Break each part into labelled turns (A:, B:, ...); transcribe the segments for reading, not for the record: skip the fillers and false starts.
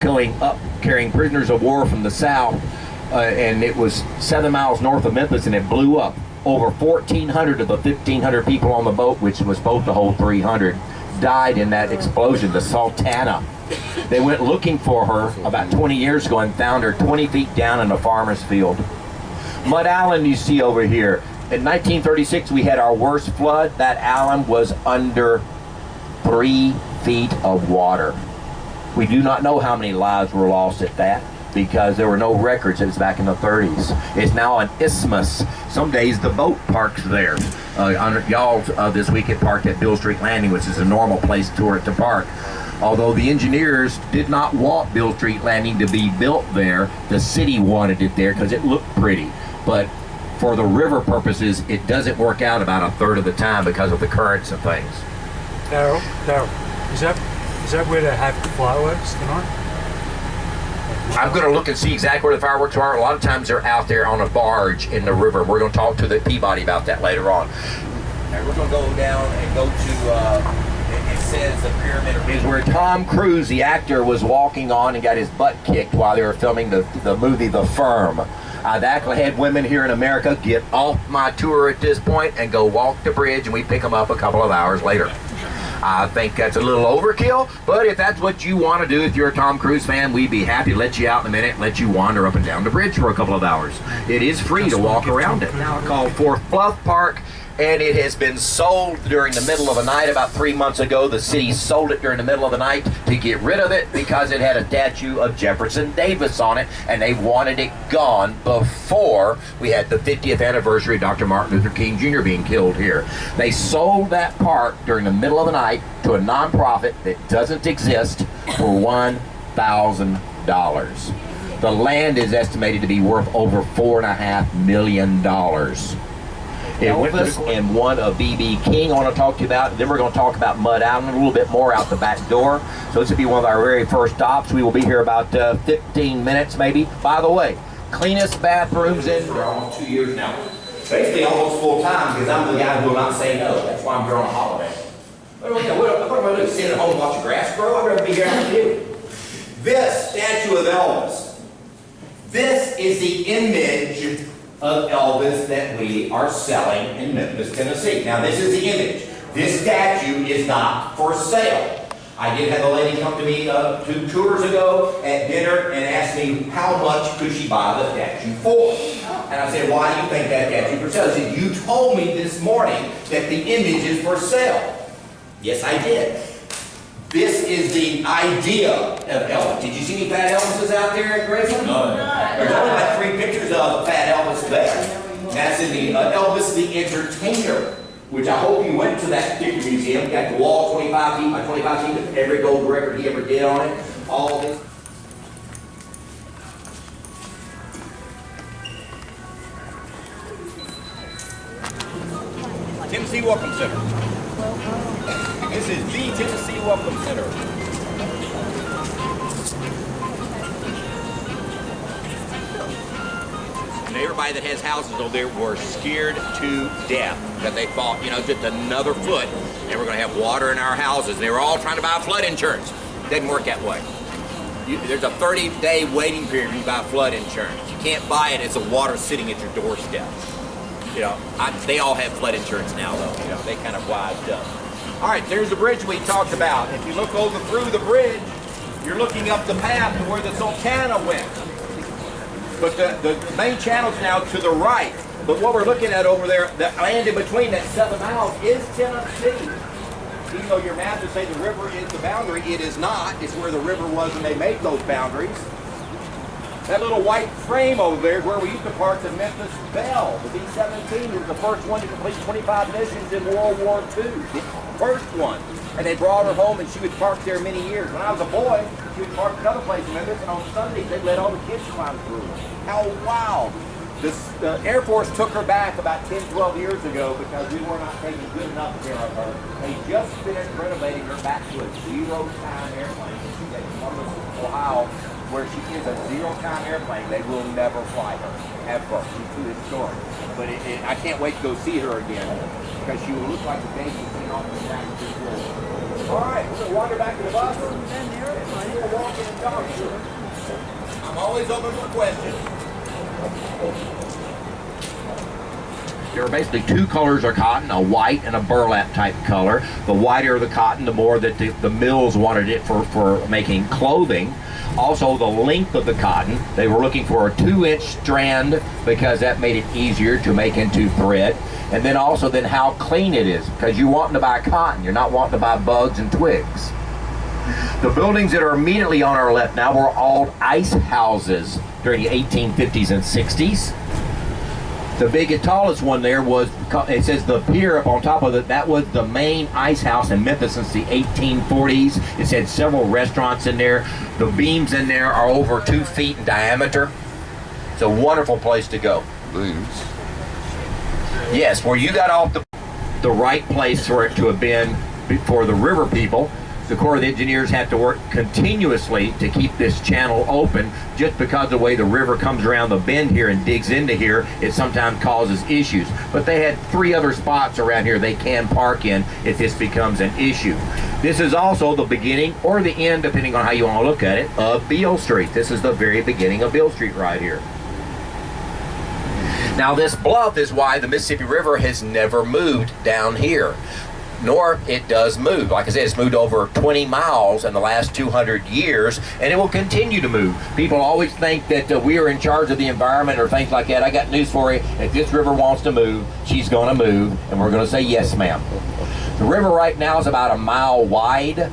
A: carrying prisoners of war from the south, and it was 7 miles north of Memphis, and it blew up. Over 1,400 of the 1,500 people on the boat, which was supposed to hold 300, died in that explosion, the Sultana. They went looking for her about 20 years ago and found her 20 feet down in a farmer's field. Mud Island you see over here. In 1936 we had our worst flood. That island was under 3 feet of water. We do not know how many lives were lost at that, because there were no records. It was back in the 30s. It's now an isthmus. Some days the boat parks there. Y'all this week it parked at Bill Street Landing, which is a normal place for it to park. Although the engineers did not want Bill Street Landing to be built there, the city wanted it there because it looked pretty. But for the river purposes, it doesn't work out about a third of the time because of the currents and things.
B: Daryl, is that where they have the fireworks tonight?
A: I'm going to look and see exactly where the fireworks are. A lot of times they're out there on a barge in the river. We're going to talk to the Peabody about that later on. And we're going to go down and go to, it says the pyramid is where Tom Cruise, the actor, was walking on and got his butt kicked while they were filming the movie The Firm. I've actually had women here in America get off my tour at this point and go walk the bridge, and we pick them up a couple of hours later. I think that's a little overkill, but if that's what you want to do, if you're a Tom Cruise fan, we'd be happy to let you out in a minute, let you wander up and down the bridge for a couple of hours. It is free to walk around it. Now called Fourth Bluff Park, and it has been sold during the middle of the night. About 3 months ago, the city sold it during the middle of the night to get rid of it because it had a statue of Jefferson Davis on it, and they wanted it gone before we had the 50th anniversary of Dr. Martin Luther King Jr. being killed here. They sold that park during the middle of the night to a nonprofit that doesn't exist for $1,000. The land is estimated to be worth over $4.5 million. Elvis and one of B.B. King I want to talk to you about. Then we're going to talk about Mud Island a little bit more out the back door. So this will be one of our very first stops. We will be here about 15 minutes maybe. By the way, cleanest bathrooms in for almost 2 years now. Basically almost full time, because I'm the guy who will not say no. That's why I'm here on a holiday. What am I going to do? Sit at home and watch the grass grow? I'd rather be here with you. This statue of Elvis. This is the image of Elvis that we are selling in Memphis, Tennessee. Now this is the image. This statue is not for sale. I did have a lady come to me 2 tours ago at dinner and asked me how much could she buy the statue for. And I said, why do you think that statue for sale? She said, you told me this morning that the image is for sale. Yes, I did. This is the idea of Elvis. Did you see any fat Elvises out there at Graceland? No. There's only like 3 pictures of fat Elvis there. That's in the Elvis the Entertainer, which I hope you went to that particular museum. Got the wall 25 feet by 25 feet with every gold record he ever did on it. All of this. Tennessee Welcome Center. This is the Tennessee Welcome Center. And everybody that has houses over there were scared to death that they thought, you know, just another foot and we're going to have water in our houses. And they were all trying to buy flood insurance. It doesn't work that way. There's a 30-day waiting period when you buy flood insurance. You can't buy it as the water sitting at your doorstep. You know, they all have flood insurance now, though. You know, they kind of wised up. All right, there's the bridge we talked about. If you look over through the bridge, you're looking up the path to where the Sultana went. But the main channel's now to the right. But what we're looking at over there, the land in between that 7 miles is Tennessee. Even though your map would say the river is the boundary, it is not. It's where the river was when they made those boundaries. That little white frame over there is where we used to park the Memphis Belle. The B-17 was the first one to complete 25 missions in World War II. The first one. And they brought her home and she would park there many years. When I was a boy, she would park another place in Memphis, and on Sundays they'd let all the kids climb through. How wild. The Air Force took her back about 10, 12 years ago because we were not taking good enough care of her. They just finished renovating her back to a zero-time airplane. She's at Columbus, Ohio, where she is a zero-time airplane. They will never fly her, ever. She's too historic. But I can't wait to go see her again because she will look like a baby seen off the back of this world. All right, we're going to wander back to the bus. We'll walk in and talk. I'm always open for questions. There are basically two colors of cotton, a white and a burlap type color. The whiter the cotton, the more that the mills wanted it for making clothing. Also, the length of the cotton, they were looking for a 2-inch strand because that made it easier to make into thread. And then also how clean it is, because you're wanting to buy cotton, you're not wanting to buy bugs and twigs. The buildings that are immediately on our left now were all ice houses during the 1850s and 60s. The biggest, tallest one there was, it says the pier up on top of it, that was the main ice house in Memphis since the 1840s. It's had several restaurants in there. The beams in there are over 2 feet in diameter. It's a wonderful place to go.
C: Beams?
A: Yes, where you got off the right place for it to have been for the river people. The Corps of Engineers have to work continuously to keep this channel open. Just because of the way the river comes around the bend here and digs into here, it sometimes causes issues. But they had 3 other spots around here they can park in if this becomes an issue. This is also the beginning or the end, depending on how you want to look at it, of Beale Street. This is the very beginning of Beale Street right here. Now this bluff is why the Mississippi River has never moved down here. Nor it does move. Like I said, it's moved over 20 miles in the last 200 years, and it will continue to move. People always think that we are in charge of the environment or things like that. I got news for you. If this river wants to move, she's going to move, and we're going to say yes, ma'am. The river right now is about 1 mile wide.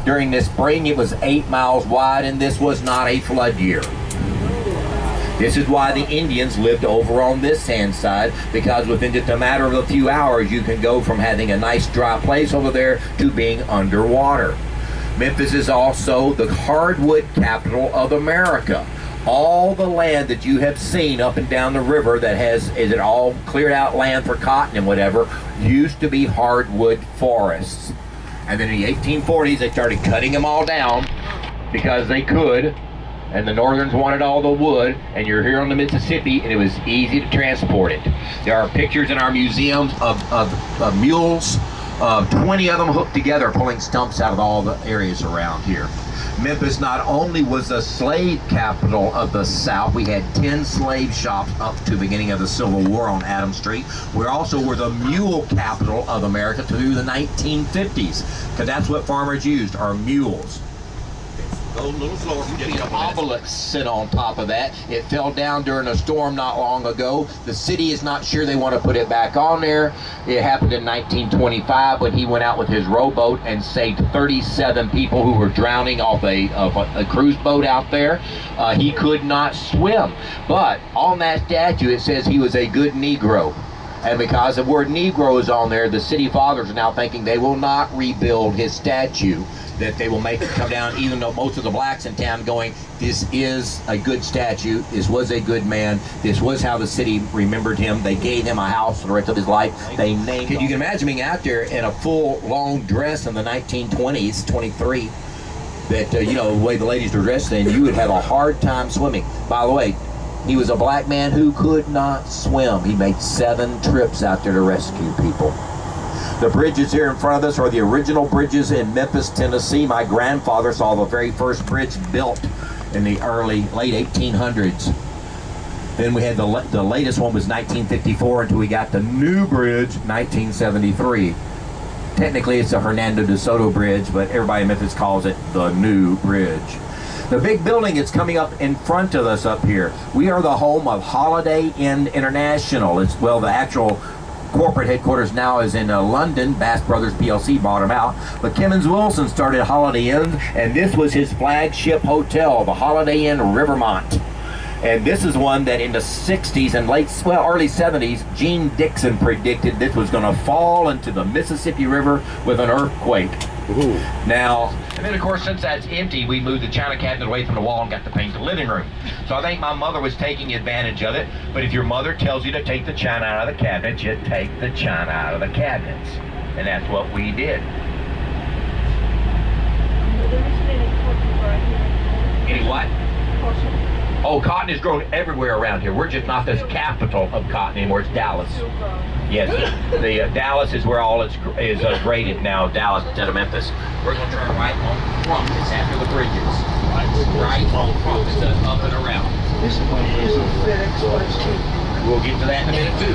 A: During this spring, it was 8 miles wide, and this was not a flood year. This is why the Indians lived over on this sand side, because within just a matter of a few hours, you can go from having a nice dry place over there to being underwater. Memphis is also the hardwood capital of America. All the land that you have seen up and down the river that is it all cleared out land for cotton and whatever, used to be hardwood forests. And then in the 1840s, they started cutting them all down because they could. And the Northerns wanted all the wood, and you're here on the Mississippi, and it was easy to transport it. There are pictures in our museum of mules, 20 of them hooked together, pulling stumps out of all the areas around here. Memphis not only was the slave capital of the South, we had 10 slave shops up to the beginning of the Civil War on Adams Street. We also were the mule capital of America through the 1950s, because that's what farmers used, are mules. Go a little slower. The obelisk sit on top of that. It fell down during a storm not long ago. The city is not sure they want to put it back on there. It happened in 1925 when he went out with his rowboat and saved 37 people who were drowning off a cruise boat out there. He could not swim, but on that statue it says he was a good Negro. And because the word Negro is on there, the city fathers are now thinking they will not rebuild his statue, that they will make it come down, even though most of the blacks in town going, this is a good statue, this was a good man, this was how the city remembered him. They gave him a house for the rest of his life. They named him. You can imagine being out there in a full long dress in the 1920s, 23, that, you know, the way the ladies were dressed then, you would have a hard time swimming. By the way, he was a black man who could not swim. He made 7 trips out there to rescue people. The bridges here in front of us are the original bridges in Memphis, Tennessee. My grandfather saw the very first bridge built in the late 1800s. Then we had the latest one was 1954 until we got the new bridge, 1973. Technically it's the Hernando de Soto Bridge, but everybody in Memphis calls it the new bridge. The big building that's coming up in front of us up here, we are the home of Holiday Inn International. It's, well, the actual corporate headquarters now is in London. Bass Brothers PLC bought them out. But Kemmons Wilson started Holiday Inn, and this was his flagship hotel, the Holiday Inn Rivermont. And this is one that in the 60s and early 70s, Gene Dixon predicted this was going to fall into the Mississippi River with an earthquake. Ooh. Now, and then of course, since that's empty, we moved the china cabinet away from the wall and got to paint the living room. So I think my mother was taking advantage of it. But if your mother tells you to take the china out of the cabinet, you take the china out of the cabinets. And that's what we did. Any what? Oh, cotton is grown everywhere around here. We're just not the capital of cotton anymore. It's Dallas. Yes, the Dallas is where all is graded now. Dallas instead of Memphis. We're going to turn right on Trump. It's after the bridges. Right on Trump. It's up and around.
C: This one is a FedEx place too.
A: We'll get to that in a minute too.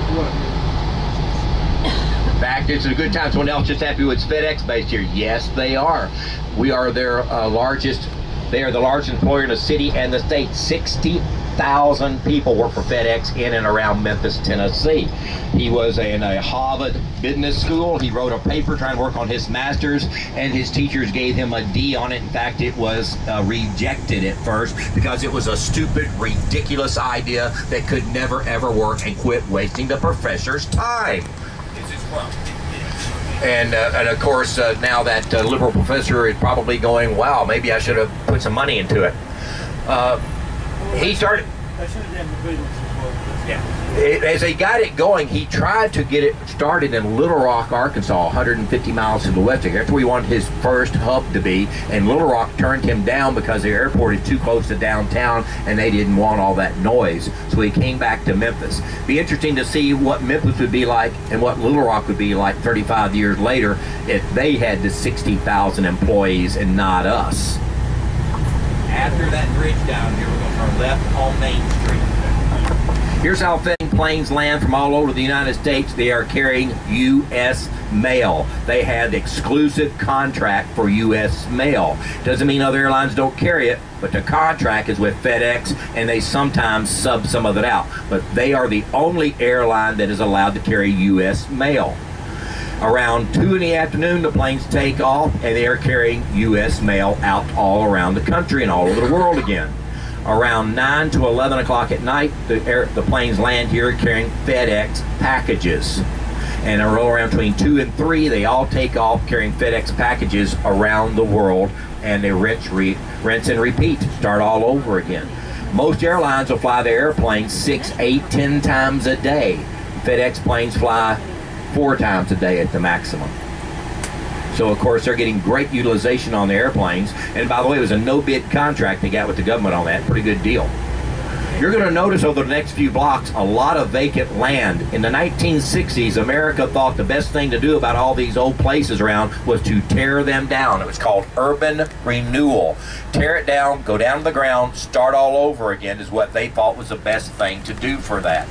A: In fact, it's a good time. Someone else just asked me what's FedEx based here. Yes, they are. We are their largest. They are the largest employer in the city and the state. 60,000 people work for FedEx in and around Memphis, Tennessee. He was in a Harvard business school. He wrote a paper trying to work on his master's, and his teachers gave him a D on it. In fact, it was rejected at first because it was a stupid, ridiculous idea that could never, ever work, and quit wasting the professor's time. This is from. And of course, now that liberal professor is probably going, wow, maybe I should have put some money into it. He started. Yeah. As they got it going, he tried to get it started in Little Rock, Arkansas, 150 miles to the west of here. That's where he wanted his first hub to be, and Little Rock turned him down because the airport is too close to downtown and they didn't want all that noise. So he came back to Memphis. Be interesting to see what Memphis would be like and what Little Rock would be like 35 years later if they had the 60,000 employees and not us. After that bridge down here, we're going to turn left on Main Street. Here's how planes land from all over the United States. They are carrying U.S. mail. They have exclusive contract for U.S. mail. Doesn't mean other airlines don't carry it, but the contract is with FedEx, and they sometimes sub some of it out. But they are the only airline that is allowed to carry U.S. mail. Around 2 in the afternoon, the planes take off, and they are carrying U.S. mail out all around the country and all over the world again. Around 9 to 11 o'clock at night, the planes land here carrying FedEx packages. And a roll around between 2 and 3, they all take off carrying FedEx packages around the world, and they rinse and repeat, start all over again. Most airlines will fly their airplanes 6, 8, 10 times a day. FedEx planes fly 4 times a day at the maximum. So of course they're getting great utilization on the airplanes. And by the way, it was a no-bid contract they got with the government on that. Pretty good deal. You're going to notice over the next few blocks a lot of vacant land. In the 1960s, America thought the best thing to do about all these old places around was to tear them down. It was called urban renewal. Tear it down, go down to the ground, start all over again is what they thought was the best thing to do for that.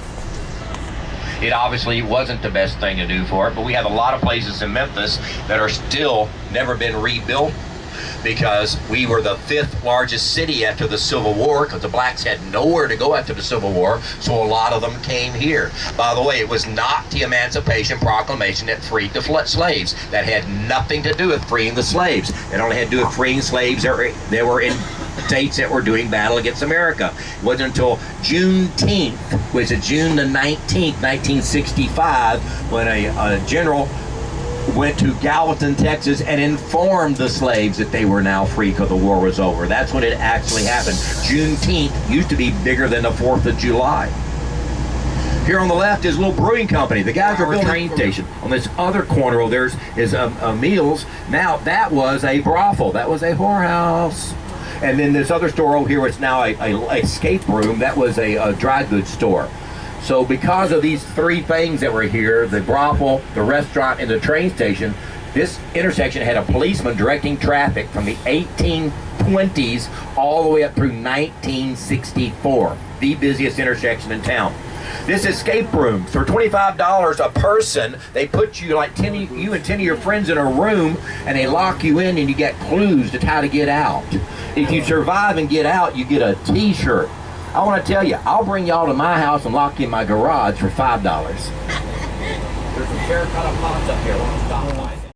A: It obviously wasn't the best thing to do for it, but we have a lot of places in Memphis that are still never been rebuilt because we were the 5th largest city after the Civil War because the blacks had nowhere to go after the Civil War, so a lot of them came here. By the way, it was not the Emancipation Proclamation that freed the slaves. That had nothing to do with freeing the slaves. It only had to do with freeing slaves that were in states that were doing battle against America. It wasn't until Juneteenth, which is June the 19th, 1965, when a general went to Gallatin, Texas, and informed the slaves that they were now free because the war was over. That's when it actually happened. Juneteenth used to be bigger than the 4th of July. Here on the left is a little brewing company. The guys are building a train station. On this other corner over there is Meals. Now, that was a brothel. That was a whorehouse. And then this other store over here, it's now a escape room. That was a dry goods store. So because of these 3 things that were here, the brothel, the restaurant, and the train station, this intersection had a policeman directing traffic from the 1820s all the way up through 1964. The busiest intersection in town. This escape room, for $25 a person, they put you like you and 10 of your friends in a room, and they lock you in, and you get clues to how to get out. If you survive and get out, you get a t-shirt. I want to tell you, I'll bring y'all to my house and lock you in my garage for $5. There's some terracotta pots up here.